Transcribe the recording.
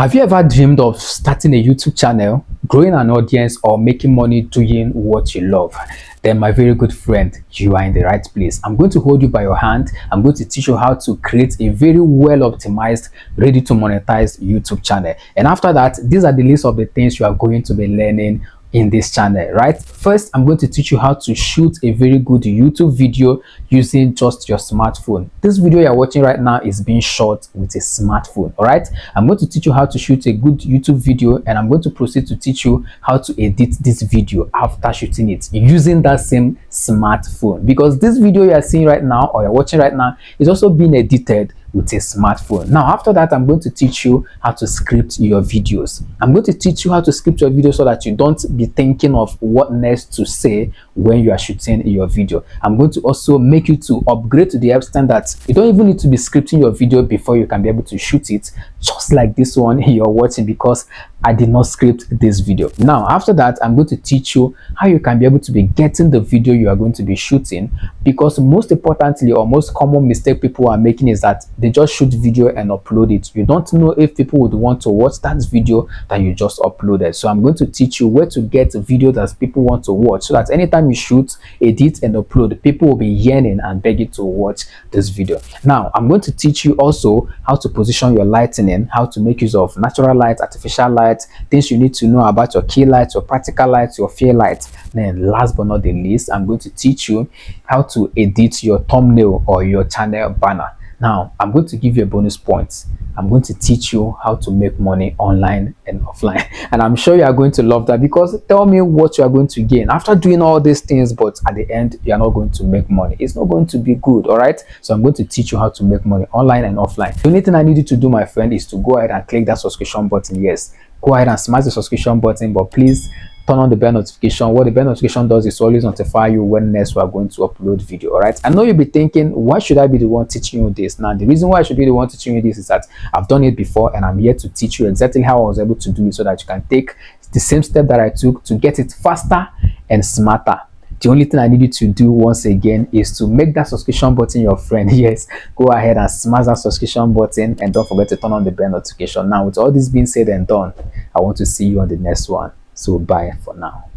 Have you ever dreamed of starting a YouTube channel, growing an audience, or making money doing what you love? Then my very good friend, you are in the right place. I'm going to hold you by your hand. I'm going to teach you how to create a very well optimized, ready to monetize YouTube channel. And after that, these are the list of the things you are going to be learning in this channel. Right, first I'm going to teach you how to shoot a very good YouTube video using just your smartphone. This video you're watching right now is being shot with a smartphone. All right, I'm going to teach you how to shoot a good YouTube video, and I'm going to proceed to teach you how to edit this video after shooting it using that same smartphone, because this video you are seeing right now or you're watching right now is also being edited with a smartphone. Now after that, I'm going to teach you how to script your videos. I'm going to teach you how to script your video so that you don't be thinking of what next to say when you are shooting your video. I'm going to also make you to upgrade to the extent that you don't even need to be scripting your video before you can be able to shoot it, just like this one you're watching, because I did not script this video. Now after that, I'm going to teach you how you can be able to be getting the video you are going to be shooting, because most importantly, or most common mistake people are making is that they just shoot video and upload it. You don't know if people would want to watch that video that you just uploaded. So I'm going to teach you where to get a video that people want to watch, so that anytime you shoot, edit and upload, people will be yearning and begging to watch this video. Now I'm going to teach you also how to position your lighting, how to make use of natural light, artificial light, things you need to know about your key lights, your practical lights, your fair lights. Then last but not the least, I'm going to teach you how to edit your thumbnail or your channel banner. Now I'm going to give you a bonus point. I'm going to teach you how to make money online and offline, and I'm sure you are going to love that, because tell me what you are going to gain after doing all these things, but at the end you are not going to make money. It's not going to be good. All right, so I'm going to teach you how to make money online and offline. The only thing I need you to do, my friend, is to go ahead and click that subscription button. Yes, go ahead and smash the subscription button, but please turn on the bell notification. What the bell notification does is always notify you when next we are going to upload video. All right, I know you'll be thinking, why should I be the one teaching you this? Now the reason why I should be the one teaching you this is that I've done it before, and I'm here to teach you exactly how I was able to do it, so that you can take the same step that I took to get it faster and smarter. The only thing I need you to do once again is to make that subscription button your friend. Yes, go ahead and smash that subscription button, and don't forget to turn on the bell notification. Now with all this being said and done, I want to see you on the next one. So bye for now.